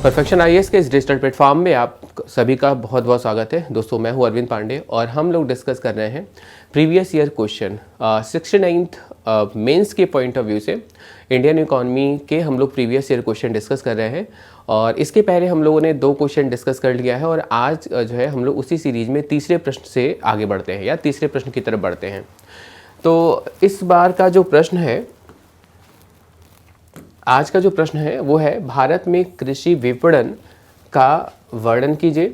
Perfection IAS के इस digital platform में आप सभी का बहुत बहुत स्वागत है। दोस्तों, मैं हूं अरविंद पांडे और हम लोग डिस्कस कर रहे हैं previous year question 69th mains के पॉइंट ऑफ व्यू से इंडियन इकोनॉमी के हम लोग प्रीवियस ईयर क्वेश्चन डिस्कस कर रहे हैं। और इसके पहले हम लोगों ने 2 क्वेश्चन डिस्कस कर लिया है और आज जो है हम लोग उसी सीरीज में तीसरे प्रश्न से आगे बढ़ते हैं या तीसरे प्रश्न की तरफ बढ़ते हैं। तो इस बार का जो प्रश्न है, आज का जो प्रश्न है वो है, भारत में कृषि विपणन का वर्णन कीजिए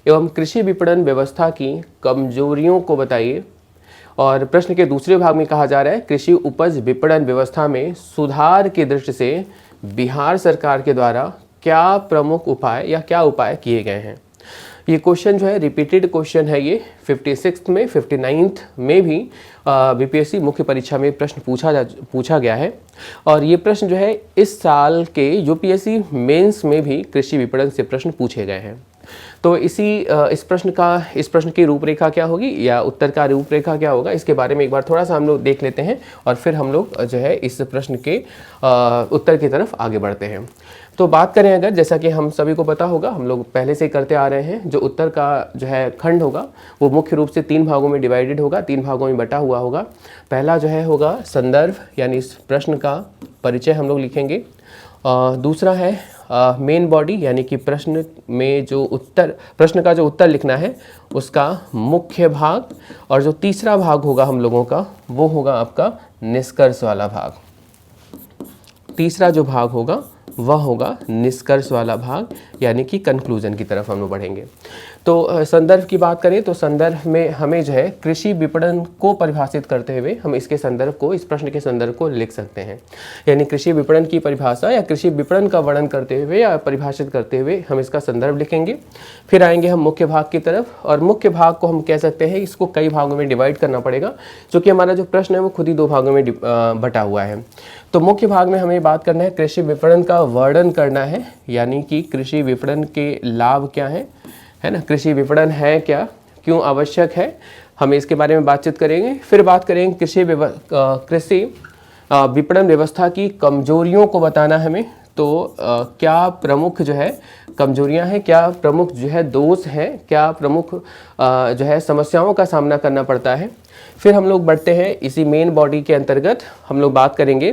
एवं कृषि विपणन व्यवस्था की कमजोरियों को बताइए। और प्रश्न के दूसरे भाग में कहा जा रहा है, कृषि उपज विपणन व्यवस्था में सुधार की दृष्टि से बिहार सरकार के द्वारा क्या प्रमुख उपाय या क्या उपाय किए गए हैं। ये क्वेश्चन जो है रिपीटेड क्वेश्चन है। ये 56th में 59th में भी बीपीएससी मुख्य परीक्षा में प्रश्न पूछा गया है। और ये प्रश्न जो है इस साल के यूपीएससी मेंस में भी कृषि विपणन से प्रश्न पूछे गए हैं। तो इस प्रश्न की रूपरेखा क्या होगी या उत्तर का रूपरेखा क्या होगा, इसके बारे में एक बार थोड़ा सा हम लोग देख लेते हैं और फिर हम लोग जो है इस प्रश्न के उत्तर की तरफ आगे बढ़ते हैं। तो बात करें अगर, जैसा कि हम सभी को पता होगा, हम लोग पहले से करते आ रहे हैं, जो उत्तर का जो है खंड होगा वो मुख्य रूप से 3 भागों में डिवाइडेड होगा, 3 भागों में बटा हुआ होगा। पहला जो है होगा संदर्भ, यानी इस प्रश्न का परिचय हम लोग लिखेंगे। दूसरा है मेन बॉडी, यानी कि प्रश्न का जो उत्तर लिखना है उसका मुख्य भाग। और जो तीसरा भाग होगा हम लोगों का वो होगा आपका निष्कर्ष वाला भाग। तीसरा जो भाग होगा वह होगा निष्कर्ष वाला भाग, यानी कि कंक्लूजन की तरफ हम लोग बढ़ेंगे। तो संदर्भ की बात करें तो संदर्भ में हमें जो है कृषि विपणन को परिभाषित करते हुए हम इसके संदर्भ को, इस प्रश्न के संदर्भ को लिख सकते हैं। यानी कृषि विपणन की परिभाषा या कृषि विपणन का वर्णन करते हुए या परिभाषित करते हुए हम इसका संदर्भ लिखेंगे। फिर आएंगे हम मुख्य भाग की तरफ, और मुख्य भाग को हम कह सकते हैं इसको कई भागों में डिवाइड करना पड़ेगा, क्योंकि हमारा जो प्रश्न है वो खुद ही 2 भागों में बटा हुआ है। तो मुख्य भाग में हमें बात करना है, कृषि विपणन का वर्णन करना है, यानी कि कृषि विपणन के लाभ क्या हैं, है ना, कृषि विपणन है क्या, क्यों आवश्यक है, हम इसके बारे में बातचीत करेंगे। फिर बात करेंगे कृषि विपणन व्यवस्था की कमजोरियों को बताना हमें। तो क्या प्रमुख जो है कमजोरियां हैं, क्या प्रमुख जो है दोष हैं, क्या प्रमुख जो है समस्याओं का सामना करना पड़ता है। फिर हम लोग बढ़ते हैं इसी मेन बॉडी के अंतर्गत, हम लोग बात करेंगे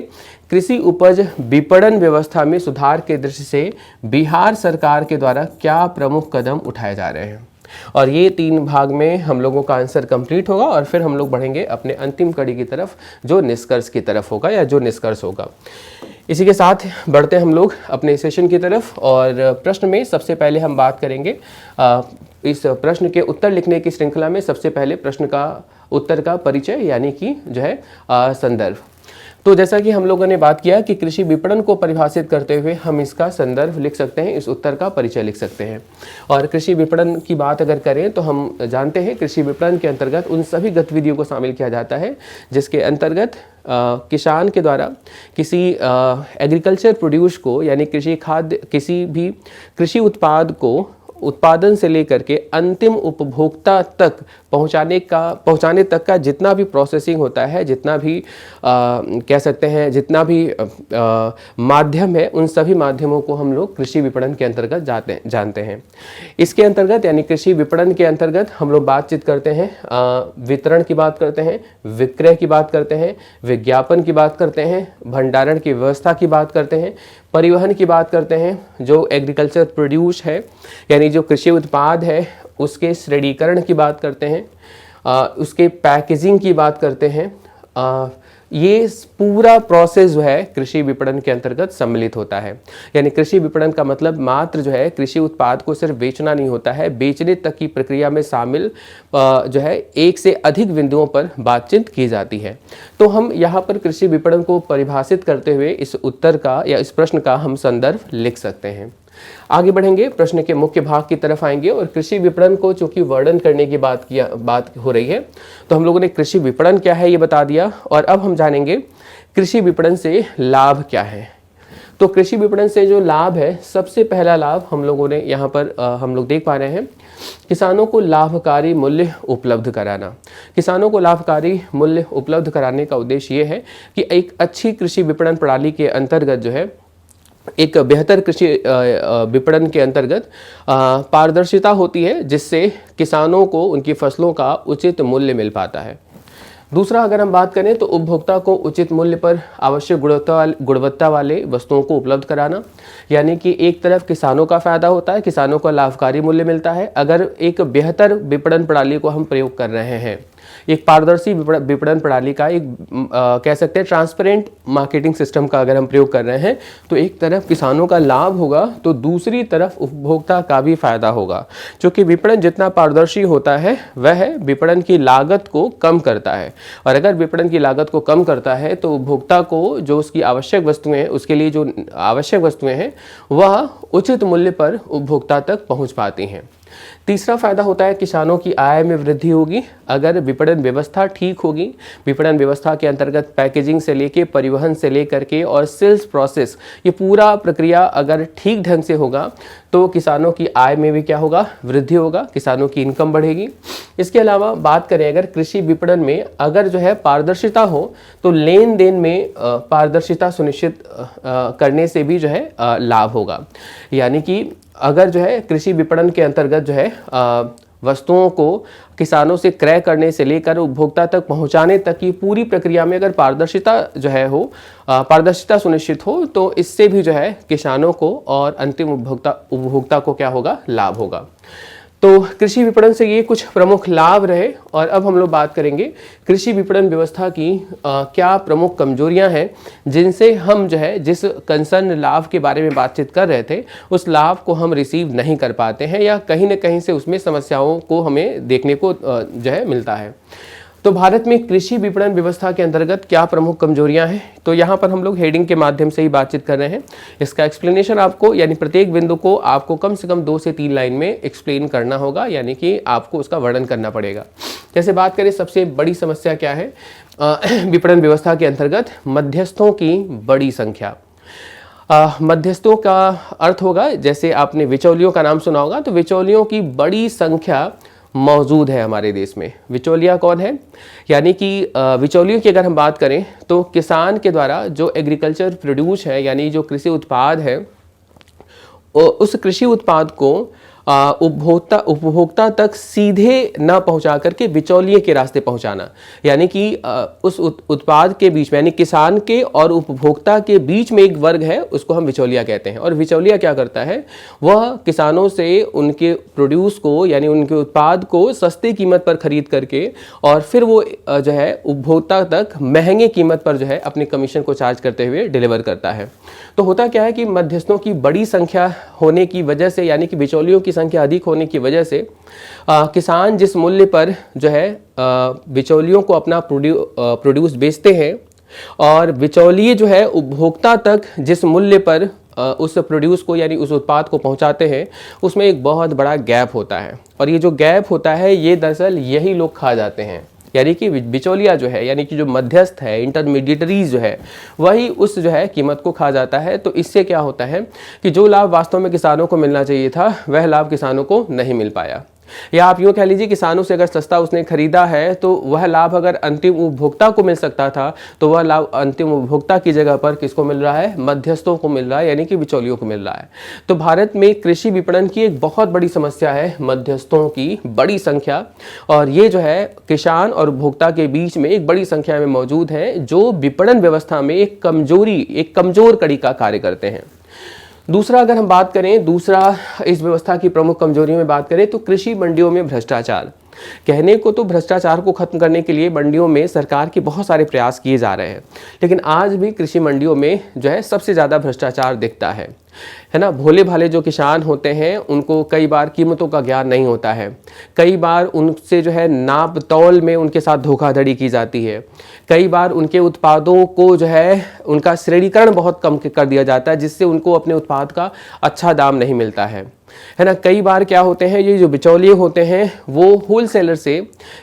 कृषि उपज विपणन व्यवस्था में सुधार के दृष्टि से बिहार सरकार के द्वारा क्या प्रमुख कदम उठाए जा रहे हैं। और ये 3 भाग में हम लोगों का आंसर कंप्लीट होगा और फिर हम लोग बढ़ेंगे अपने अंतिम कड़ी की तरफ, जो निष्कर्ष की तरफ होगा या जो निष्कर्ष होगा। इसी के साथ बढ़ते हम लोग अपने सेशन की तरफ। और प्रश्न में सबसे पहले हम बात करेंगे इस प्रश्न के उत्तर लिखने की श्रृंखला में सबसे पहले प्रश्न का उत्तर का परिचय, यानी कि जो है संदर्भ। तो जैसा कि हम लोगों ने बात किया कि कृषि विपणन को परिभाषित करते हुए हम इसका संदर्भ लिख सकते हैं, इस उत्तर का परिचय लिख सकते हैं। और कृषि विपणन की बात अगर करें तो हम जानते हैं कृषि विपणन के अंतर्गत उन सभी गतिविधियों को शामिल किया जाता है जिसके अंतर्गत किसान के द्वारा किसी एग्रीकल्चर प्रोड्यूस को, यानी किसी भी कृषि उत्पाद को उत्पादन से लेकर के अंतिम उपभोक्ता तक पहुंचाने तक का जितना भी प्रोसेसिंग होता है, जितना भी कह सकते हैं जितना भी माध्यम है, उन सभी माध्यमों को हम लोग कृषि विपणन के अंतर्गत जानते हैं। इसके अंतर्गत, यानी कृषि विपणन के अंतर्गत हम लोग बातचीत करते हैं, वितरण की बात करते हैं, विक्रय की बात करते हैं, विज्ञापन की बात करते हैं, भंडारण की व्यवस्था की बात करते हैं, परिवहन की बात करते हैं, जो एग्रीकल्चर प्रोड्यूस है यानी जो कृषि उत्पाद है उसके श्रेणीकरण की बात करते हैं, उसके पैकेजिंग की बात करते हैं। ये पूरा प्रोसेस जो है कृषि विपणन के अंतर्गत सम्मिलित होता है। यानी कृषि विपणन का मतलब मात्र जो है कृषि उत्पाद को सिर्फ बेचना नहीं होता है, बेचने तक की प्रक्रिया में शामिल जो है 1 से अधिक बिंदुओं पर बातचीत की जाती है। तो हम यहाँ पर कृषि विपणन को परिभाषित करते हुए इस उत्तर का या इस प्रश्न का हम संदर्भ लिख सकते हैं। आगे बढ़ेंगे, प्रश्न के मुख्य भाग की तरफ आएंगे। और कृषि विपणन को चूंकि वर्णन करने की बात हो रही है, तो हम लोगों ने कृषि विपणन क्या है ये बता दिया। और अब हम जानेंगे कृषि विपणन से लाभ क्या है। तो कृषि विपणन से जो लाभ है, सबसे पहला लाभ हम लोगों ने यहाँ पर हम लोग देख पा रहे हैं, किसानों को लाभकारी मूल्य उपलब्ध कराना। किसानों को लाभकारी मूल्य उपलब्ध कराने का उद्देश्य ये है कि एक अच्छी कृषि विपणन प्रणाली के अंतर्गत जो है एक बेहतर कृषि विपणन के अंतर्गत पारदर्शिता होती है, जिससे किसानों को उनकी फसलों का उचित मूल्य मिल पाता है। दूसरा, अगर हम बात करें तो उपभोक्ता को उचित मूल्य पर आवश्यक गुणवत्ता वाले वस्तुओं को उपलब्ध कराना, यानी कि एक तरफ किसानों का फायदा होता है, किसानों को लाभकारी मूल्य मिलता है अगर एक बेहतर विपणन प्रणाली को हम प्रयोग कर रहे हैं। एक पारदर्शी विपणन प्रणाली का एक कह सकते हैं ट्रांसपेरेंट मार्केटिंग सिस्टम का अगर हम प्रयोग कर रहे हैं तो एक तरफ किसानों का लाभ होगा तो दूसरी तरफ उपभोक्ता का भी फायदा होगा। क्योंकि विपणन जितना पारदर्शी होता है वह विपणन की लागत को कम करता है, और अगर विपणन की लागत को कम करता है तो उपभोक्ता को जो उसकी आवश्यक वस्तुएं हैं, उसके लिए जो आवश्यक वस्तुएं हैं वह उचित मूल्य पर उपभोक्ता तक पहुंच पाती हैं। तीसरा फायदा होता है किसानों की आय में वृद्धि होगी अगर विपणन व्यवस्था ठीक होगी। विपणन व्यवस्था के अंतर्गत पैकेजिंग से लेके परिवहन से लेकर के और सेल्स प्रोसेस, ये पूरा प्रक्रिया अगर ठीक ढंग से होगा तो किसानों की आय में भी क्या होगा, वृद्धि होगा, किसानों की इनकम बढ़ेगी। इसके अलावा बात करें अगर कृषि विपणन में अगर जो है पारदर्शिता हो तो लेन देन में पारदर्शिता सुनिश्चित करने से भी जो है लाभ होगा। यानी कि अगर जो है कृषि विपणन के अंतर्गत जो है वस्तुओं को किसानों से क्रय करने से लेकर उपभोक्ता तक पहुंचाने तक की पूरी प्रक्रिया में अगर पारदर्शिता जो है पारदर्शिता सुनिश्चित हो तो इससे भी जो है किसानों को और अंतिम उपभोक्ता को क्या होगा, लाभ होगा। तो कृषि विपणन से ये कुछ प्रमुख लाभ रहे। और अब हम लोग बात करेंगे कृषि विपणन व्यवस्था की क्या प्रमुख कमजोरियां हैं जिनसे हम जो है जिस कंसर्न लाभ के बारे में बातचीत कर रहे थे उस लाभ को हम रिसीव नहीं कर पाते हैं या कहीं ना कहीं से उसमें समस्याओं को हमें देखने को जो है मिलता है। तो भारत में कृषि विपणन व्यवस्था के अंतर्गत क्या प्रमुख कमजोरियां हैं, तो यहाँ पर हम लोग हेडिंग के माध्यम से ही बातचीत कर रहे हैं। इसका एक्सप्लेनेशन आपको यानी प्रत्येक बिंदु को आपको कम से कम 2 से 3 लाइन में एक्सप्लेन करना होगा, यानी कि आपको उसका वर्णन करना पड़ेगा। जैसे बात करें सबसे बड़ी समस्या क्या है विपणन व्यवस्था के अंतर्गत, मध्यस्थों की बड़ी संख्या। मध्यस्थों का अर्थ होगा, जैसे आपने बिचौलियों का नाम सुना होगा, तो बिचौलियों की बड़ी संख्या मौजूद है हमारे देश में। बिचौलिया कौन है, यानी कि बिचौलियों की अगर हम बात करें तो किसान के द्वारा जो एग्रीकल्चर प्रोड्यूस है यानी जो कृषि उत्पाद है उस कृषि उत्पाद को उपभोक्ता तक सीधे न पहुंचा करके बिचौलिए के रास्ते पहुंचाना, यानी कि उस उत्पाद के बीच में यानी किसान के और उपभोक्ता के बीच में एक वर्ग है, उसको हम बिचौलिया कहते हैं। और बिचौलिया क्या करता है, वह किसानों से उनके प्रोड्यूस को यानी उनके उत्पाद को सस्ती कीमत पर खरीद करके और फिर वो जो है उपभोक्ता तक महंगे कीमत पर जो है अपने कमीशन को चार्ज करते हुए डिलीवर करता है। तो होता क्या है कि मध्यस्थों की बड़ी संख्या होने की वजह से यानी कि बिचौलियों की संख्या अधिक होने की वजह से किसान जिस मूल्य पर जो है बिचौलियों को अपना प्रोड्यूस बेचते हैं और बिचौलिए जो है उपभोक्ता तक जिस मूल्य पर उस प्रोड्यूस को यानी उस उत्पाद को पहुंचाते हैं उसमें एक बहुत बड़ा गैप होता है। और ये जो गैप होता है ये दरअसल यही लोग खा जाते हैं, यानी कि बिचौलिया जो है यानी कि जो मध्यस्थ है इंटरमीडिएटरीज जो है वही उस जो है कीमत को खा जाता है। तो इससे क्या होता है कि जो लाभ वास्तव में किसानों को मिलना चाहिए था वह लाभ किसानों को नहीं मिल पाया। या आप यूँ कह लीजिए किसानों से अगर सस्ता उसने खरीदा है तो वह लाभ अगर अंतिम उपभोक्ता को मिल सकता था तो वह लाभ अंतिम उपभोक्ता की जगह पर किसको मिल रहा है, मध्यस्थों को मिल रहा है, यानी कि बिचौलियों को मिल रहा है। तो भारत में कृषि विपणन की एक बहुत बड़ी समस्या है मध्यस्थों की बड़ी संख्या, और ये जो है किसान और उपभोक्ता के बीच में एक बड़ी संख्या में मौजूद है जो विपणन व्यवस्था में एक कमजोर कड़ी का कार्य करते हैं। दूसरा अगर हम बात करें, दूसरा इस व्यवस्था की प्रमुख कमजोरियों में बात करें तो कृषि मंडियों में भ्रष्टाचार। कहने को तो भ्रष्टाचार को खत्म करने के लिए मंडियों में सरकार के बहुत सारे प्रयास किए जा रहे हैं, लेकिन आज भी कृषि मंडियों में जो है सबसे ज़्यादा भ्रष्टाचार दिखता है ना। भोले भाले जो किसान होते हैं उनको कई बार कीमतों का ज्ञान नहीं होता है, कई बार उनसे जो है नाप तौल में उनके साथ धोखाधड़ी की जाती है, कई बार उनके उत्पादों को जो है उनका श्रेणीकरण बहुत कम कर दिया जाता है जिससे उनको अपने उत्पाद का अच्छा दाम नहीं मिलता है ना। कई बार क्या होते हैं, ये जो बिचौलिए होते हैं वो होलसेलर से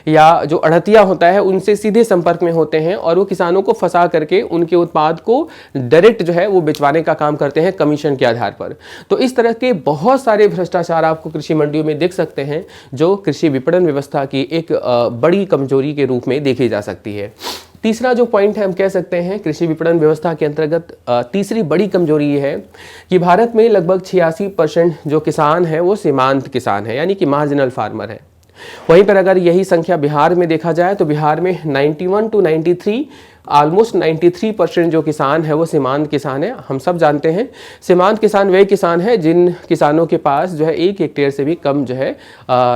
या जो अड़तिया होता है उनसे सीधे संपर्क में होते हैं और वो किसानों को फंसा करके उनके उत्पाद को डायरेक्ट जो है वो बेचवाने का काम करते हैं कमीशन के आधार पर। तो इस तरह के बहुत सारे भ्रष्टाचार आपको कृषि मंडियों में देख सकते हैं जो कृषि विपणन व्यवस्था की एक बड़ी कमजोरी के रूप में देखी जा सकती है। तीसरा जो पॉइंट है हम कह सकते हैं कृषि विपणन व्यवस्था के अंतर्गत तीसरी बड़ी कमजोरी ये है कि भारत में लगभग 86% जो किसान हैं वो सीमांत किसान हैं, यानी कि मार्जिनल फार्मर हैं। वहीं पर अगर यही संख्या बिहार में देखा जाए तो बिहार में 91 to 93 ऑलमोस्ट 93% जो किसान है वो सीमांत किसान है। हम सब जानते हैं सीमांत किसान वे किसान हैं जिन किसानों के पास जो है 1 हेक्टेयर से भी कम जो है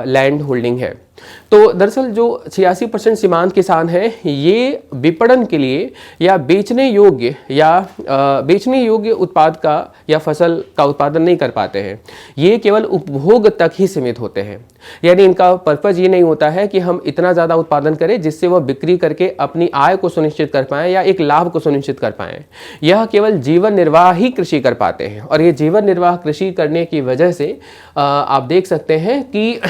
लैंड होल्डिंग है। तो दरअसल जो 86% सीमांत किसान हैं ये विपणन के लिए या बेचने योग्य उत्पाद का या फसल का उत्पादन नहीं कर पाते हैं। ये केवल उपभोग तक ही सीमित होते हैं, यानी इनका पर्पज ये नहीं होता है कि हम इतना ज़्यादा उत्पादन करें जिससे वह बिक्री करके अपनी आय को सुनिश्चित कर पाएँ या एक लाभ को सुनिश्चित कर पाएँ। यह केवल जीवन निर्वाह ही कृषि कर पाते हैं और ये जीवन निर्वाह कृषि करने की वजह से आप देख सकते हैं कि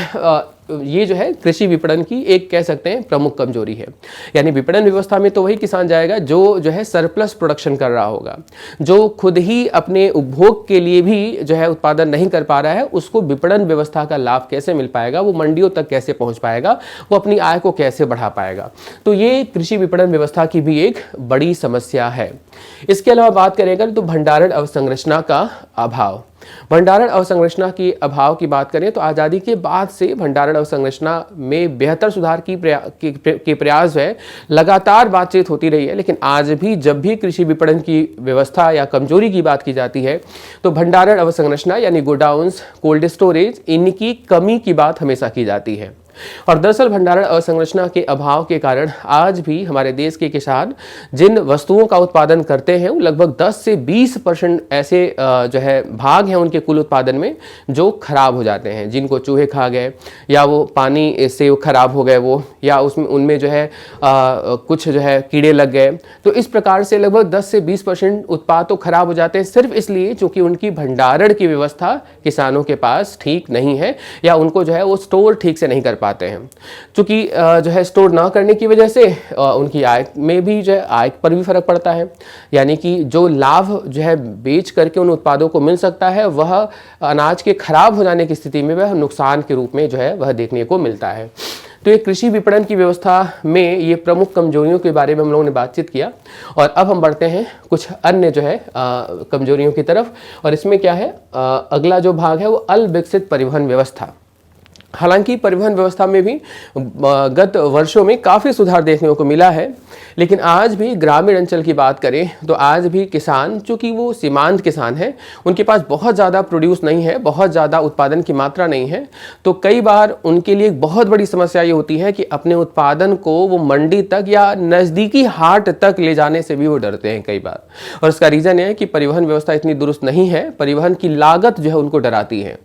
ये जो है कृषि विपणन की एक कह सकते हैं प्रमुख कमजोरी है। यानी विपणन व्यवस्था में तो वही किसान जाएगा जो है सरप्लस प्रोडक्शन कर रहा होगा, जो खुद ही अपने उपभोग के लिए भी जो है उत्पादन नहीं कर पा रहा है, उसको विपणन व्यवस्था का लाभ कैसे मिल पाएगा, वो मंडियों तक कैसे पहुंच पाएगा, वो अपनी आय को कैसे बढ़ा पाएगा। तो ये कृषि विपणन व्यवस्था की भी एक बड़ी समस्या है। इसके अलावा बात करेंगे तो भंडारण अवसंरचना का अभाव। भंडारण अवसंरचना की अभाव की बात करें तो आज़ादी के बाद से भंडारण अवसंरचना में बेहतर सुधार की प्रयास है, लगातार बातचीत होती रही है। लेकिन आज भी जब भी कृषि विपणन की व्यवस्था या कमजोरी की बात की जाती है तो भंडारण अवसंरचना यानी गोडाउन्स, कोल्ड स्टोरेज, इनकी कमी की बात हमेशा की जाती है। और दरअसल भंडारण अवसंरचना के अभाव के कारण आज भी हमारे देश के किसान जिन वस्तुओं का उत्पादन करते हैं वो लगभग 10 से 20% ऐसे जो है भाग हैं उनके कुल उत्पादन में जो खराब हो जाते हैं, जिनको चूहे खा गए या वो पानी से खराब हो गए वो, या उनमें जो है कुछ जो है कीड़े लग गए। तो इस प्रकार से लगभग 10 से 20% उत्पाद तो खराब हो जाते हैं सिर्फ इसलिए क्योंकि उनकी भंडारण की व्यवस्था किसानों के पास ठीक नहीं है या उनको जो है वो स्टोर ठीक से नहीं कर पाते हैं। चूंकि जो है स्टोर ना करने की वजह से उनकी आय में भी जो है आय पर भी फर्क पड़ता है, यानी कि जो लाभ जो है बेच करके उन उत्पादों को मिल सकता है वह अनाज के खराब हो जाने की स्थिति में वह नुकसान के रूप में जो है वह देखने को मिलता है। तो ये कृषि विपणन की व्यवस्था में ये प्रमुख कमजोरियों के बारे में हम लोगों ने बातचीत किया और अब हम बढ़ते हैं कुछ अन्य जो है कमजोरियों की तरफ। और इसमें क्या है, अगला जो भाग है वो अल्पविकसित परिवहन व्यवस्था। हालांकि परिवहन व्यवस्था में भी गत वर्षों में काफ़ी सुधार देखने को मिला है, लेकिन आज भी ग्रामीण अंचल की बात करें तो आज भी किसान चूँकि वो सीमांत किसान हैं, उनके पास बहुत ज़्यादा प्रोड्यूस नहीं है, बहुत ज़्यादा उत्पादन की मात्रा नहीं है। तो कई बार उनके लिए एक बहुत बड़ी समस्या ये होती है कि अपने उत्पादन को वो मंडी तक या नज़दीकी हाट तक ले जाने से भी वो डरते हैं कई बार। और इसका रीज़न है कि परिवहन व्यवस्था इतनी दुरुस्त नहीं है, परिवहन की लागत जो है उनको डराती है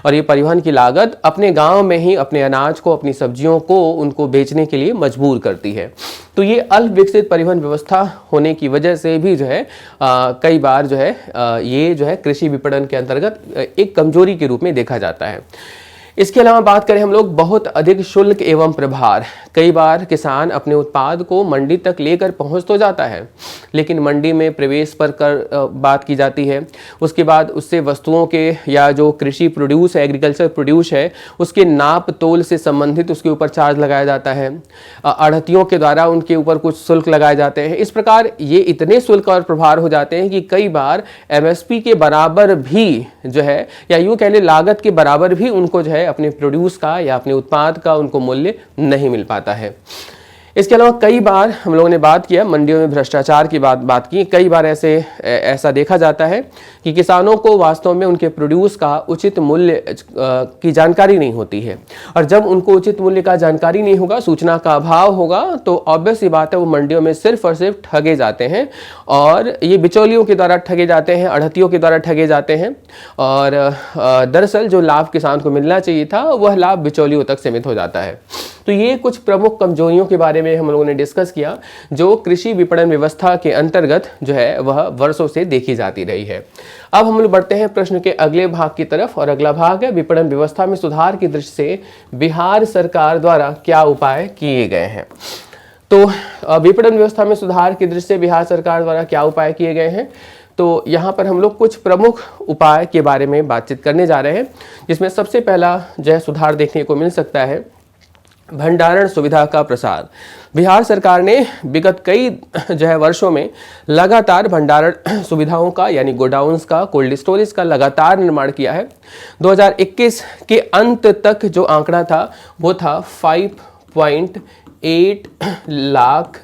और ये परिवहन की लागत अपने गांव में ही अपने अनाज को, अपनी सब्जियों को उनको बेचने के लिए मजबूर करती है। तो ये अल्प विकसित परिवहन व्यवस्था होने की वजह से भी जो है कई बार जो है ये जो है कृषि विपणन के अंतर्गत एक कमजोरी के रूप में देखा जाता है। इसके अलावा बात करें हम लोग बहुत अधिक शुल्क एवं प्रभार। कई बार किसान अपने उत्पाद को मंडी तक लेकर पहुंच तो जाता है, लेकिन मंडी में प्रवेश पर कर बात की जाती है। उसके बाद उससे वस्तुओं के या जो कृषि प्रोड्यूस है, एग्रीकल्चर प्रोड्यूस है, उसके नाप तोल से संबंधित उसके ऊपर चार्ज लगाया जाता है। आढ़तियों के द्वारा उनके ऊपर कुछ शुल्क लगाए जाते हैं। इस प्रकार ये इतने शुल्क और प्रभार हो जाते हैं कि कई बार MSP के बराबर भी जो है या यूँ कह लें लागत के बराबर भी उनको जो है अपने प्रोड्यूस का या अपने उत्पाद का उनको मूल्य नहीं मिल पाता है। इसके अलावा कई बार हम लोगों ने बात किया मंडियों में भ्रष्टाचार की बात की। कई बार ऐसा देखा जाता है कि किसानों को वास्तव में उनके प्रोड्यूस का उचित मूल्य की जानकारी नहीं होती है, और जब उनको उचित मूल्य का जानकारी नहीं होगा, सूचना का अभाव होगा, तो ऑब्वियस सी बात है वो मंडियों में सिर्फ और सिर्फ ठगे जाते हैं और ये बिचौलियों के द्वारा ठगे जाते हैं, अड़हतियों के द्वारा ठगे जाते हैं। और दरअसल जो लाभ किसान को मिलना चाहिए था वह लाभ बिचौलियों तक सीमित हो जाता है। तो ये कुछ प्रमुख कमजोरियों के बारे में हम लोगों ने डिस्कस किया जो कृषि विपणन व्यवस्था के अंतर्गत जो है वह वर्षों से देखी जाती रही है। अब हम लोग बढ़ते हैं प्रश्न के अगले भाग की तरफ, और अगला भाग है विपणन व्यवस्था में सुधार की दृष्टि से बिहार सरकार द्वारा क्या उपाय किए गए हैं। तो विपणन व्यवस्था में सुधार की दृष्टि से बिहार सरकार द्वारा क्या उपाय किए गए हैं, तो यहाँ पर हम लोग कुछ प्रमुख उपाय के बारे में बातचीत करने जा रहे हैं, जिसमें सबसे पहला जो है सुधार देखने को मिल सकता है भंडारण सुविधा का प्रसार। बिहार सरकार ने विगत कई जो है वर्षों में लगातार भंडारण सुविधाओं का यानी गोडाउन्स का, कोल्ड स्टोरेज का लगातार निर्माण किया है। 2021 के अंत तक जो आंकड़ा था वो था 5.8 लाख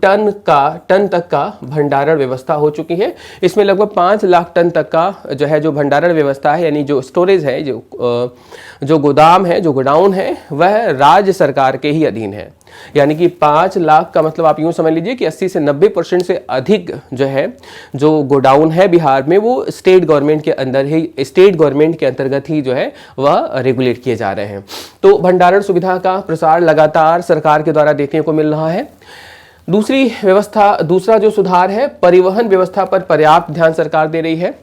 टन तक का भंडारण व्यवस्था हो चुकी है। इसमें लगभग 5 लाख टन तक का जो है जो भंडारण व्यवस्था है यानी जो स्टोरेज है, जो गोदाम है, जो गोडाउन है, वह राज्य सरकार के ही अधीन है। यानी कि 5 लाख का मतलब आप यूं समझ लीजिए कि 80 से 90% से अधिक जो है जो गोडाउन है बिहार में वो स्टेट गवर्नमेंट के अंदर ही, स्टेट गवर्नमेंट के अंतर्गत ही जो है वह रेगुलेट किए जा रहे हैं। तो भंडारण सुविधा का प्रसार लगातार सरकार के द्वारा देखने को मिल रहा है। दूसरा जो सुधार है, परिवहन व्यवस्था पर पर्याप्त ध्यान सरकार दे रही है।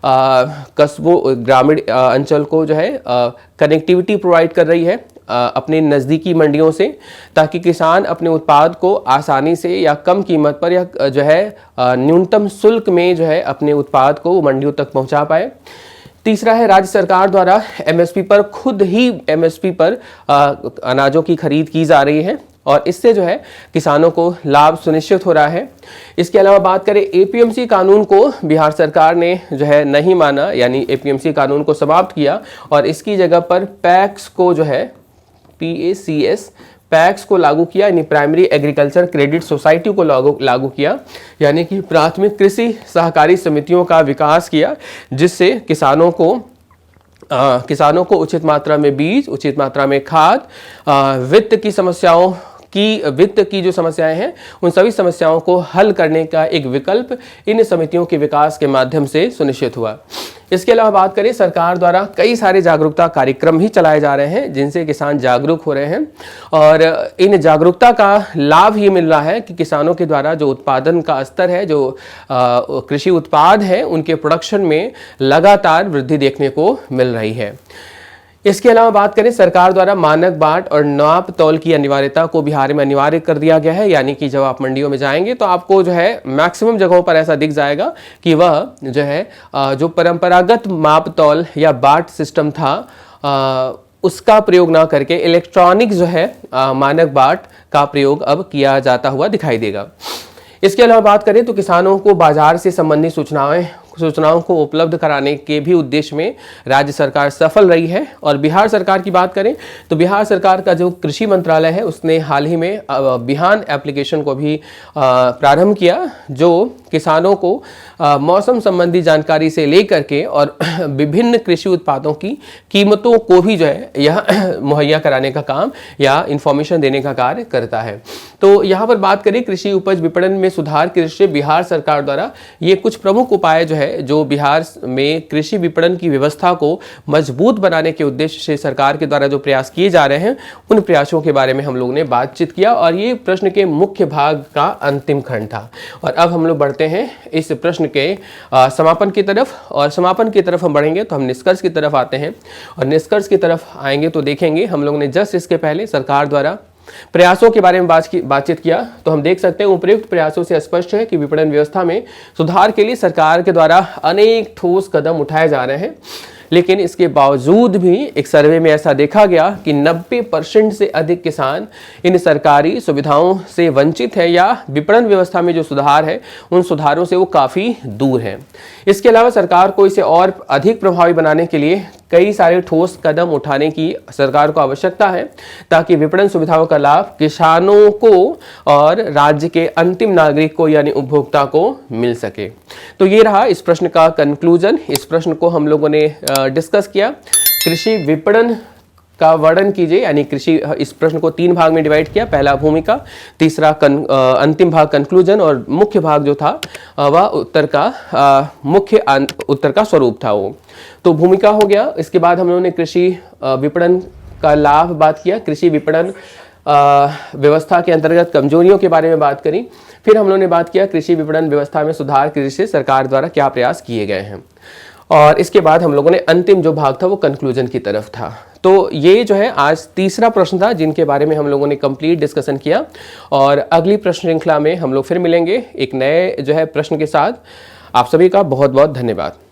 कस्बों, ग्रामीण अंचल को जो है कनेक्टिविटी प्रोवाइड कर रही है अपने नज़दीकी मंडियों से, ताकि किसान अपने उत्पाद को आसानी से या कम कीमत पर या जो है न्यूनतम शुल्क में जो है अपने उत्पाद को मंडियों तक पहुंचा पाए। तीसरा है, राज्य सरकार द्वारा एमएसपी पर खुद ही एमएसपी पर अनाजों की खरीद की जा रही है और इससे जो है किसानों को लाभ सुनिश्चित हो रहा है। इसके अलावा बात करें एपीएमसी कानून को, बिहार सरकार ने जो है नहीं माना, यानी एपीएमसी कानून को समाप्त किया और इसकी जगह पर पैक्स को जो है पैक्स को लागू किया, यानी प्राइमरी एग्रीकल्चर क्रेडिट सोसाइटी को लागू किया, यानी कि प्राथमिक कृषि सहकारी समितियों का विकास किया, जिससे किसानों को उचित मात्रा में बीज, उचित मात्रा में खाद, वित्त की जो समस्याएं हैं उन सभी समस्याओं को हल करने का एक विकल्प इन समितियों के विकास के माध्यम से सुनिश्चित हुआ। इसके अलावा बात करें, सरकार द्वारा कई सारे जागरूकता कार्यक्रम भी चलाए जा रहे हैं जिनसे किसान जागरूक हो रहे हैं और इन जागरूकता का लाभ ये मिल रहा है कि किसानों के द्वारा जो उत्पादन का स्तर है, जो कृषि उत्पाद है, उनके प्रोडक्शन में लगातार वृद्धि देखने को मिल रही है। इसके अलावा बात करें, सरकार द्वारा मानक बाट और नाप तौल की अनिवार्यता को बिहार में अनिवार्य कर दिया गया है, यानी कि जब आप मंडियों में जाएंगे तो आपको जो है मैक्सिमम जगहों पर ऐसा दिख जाएगा कि वह जो है जो परंपरागत माप तौल या बाट सिस्टम था उसका प्रयोग ना करके इलेक्ट्रॉनिक जो है मानक बाट का प्रयोग अब किया जाता हुआ दिखाई देगा। इसके अलावा बात करें तो किसानों को बाजार से संबंधित सूचनाओं को उपलब्ध कराने के भी उद्देश्य में राज्य सरकार सफल रही है। और बिहार सरकार की बात करें तो बिहार सरकार का जो कृषि मंत्रालय है उसने हाल ही में बिहान एप्लीकेशन को भी प्रारंभ किया, जो किसानों को मौसम संबंधी जानकारी से लेकर के और विभिन्न कृषि उत्पादों की कीमतों को भी जो है यह मुहैया कराने का काम या इंफॉर्मेशन देने का कार्य करता है। तो यहाँ पर बात करें कृषि उपज विपणन में सुधार के दृष्टि से बिहार सरकार द्वारा ये कुछ प्रमुख उपाय जो है जो बिहार में कृषि विपणन की व्यवस्था को मजबूत बनाने के उद्देश्य से सरकार के द्वारा जो प्रयास किए जा रहे हैं उन प्रयासों के बारे में हम लोगों ने बातचीत किया और ये प्रश्न के मुख्य भाग का अंतिम खंड था। और अब हम लोग बढ़ते हैं इस प्रश्न के समापन की तरफ, और समापन की तरफ हम बढ़ेंगे तो हम निष्कर्ष की तरफ आते हैं। और निष्कर्ष की तरफ आएंगे तो देखेंगे हम लोगों ने जस्ट इसके पहले सरकार द्वारा प्रयासों के बारे में बातचीत किया, तो हम देख सकते हैं उपयुक्त प्रयासों से स्पष्ट है कि विपणन व्यवस्था में सुधार के लिए सरकार के द्वारा अनेक ठोस कदम उठाए जा रहे हैं। लेकिन इसके बावजूद भी एक सर्वे में ऐसा देखा गया कि 90% से अधिक किसान इन सरकारी सुविधाओं से वंचित है या विपणन व्यवस्था में जो सुधार है उन सुधारों से वो काफ़ी दूर है। इसके अलावा सरकार को इसे और अधिक प्रभावी बनाने के लिए कई सारे ठोस कदम उठाने की सरकार को आवश्यकता है ताकि विपणन सुविधाओं का लाभ किसानों को और राज्य के अंतिम नागरिक को यानी उपभोक्ता को मिल सके। तो ये रहा इस प्रश्न का कंक्लूजन। इस प्रश्न को हम लोगों ने डिस्कस किया। कृषि विपणन का वर्णन कीजिए, यानी कृषि, इस प्रश्न को 3 भाग में डिवाइड किया। पहला भूमिका, तीसरा अंतिम भाग कंक्लूजन और मुख्य भाग जो था वह मुख्य उत्तर का स्वरूप था वो। तो भूमिका हो गया। इसके बाद हम लोगों ने कृषि विपणन का लाभ बात किया, कृषि विपणन व्यवस्था के अंतर्गत कमजोरियों के बारे में बात करी। फिर हम लोगों ने बात किया कृषि विपणन व्यवस्था में सुधार के दृष्टि से सरकार द्वारा क्या प्रयास किए गए हैं। और इसके बाद हम लोगों ने अंतिम जो भाग था वो कंक्लूजन की तरफ था। तो ये जो है आज तीसरा प्रश्न था जिनके बारे में हम लोगों ने कंप्लीट डिस्कशन किया। और अगली प्रश्न श्रृंखला में हम लोग फिर मिलेंगे एक नए जो है प्रश्न के साथ। आप सभी का बहुत बहुत धन्यवाद।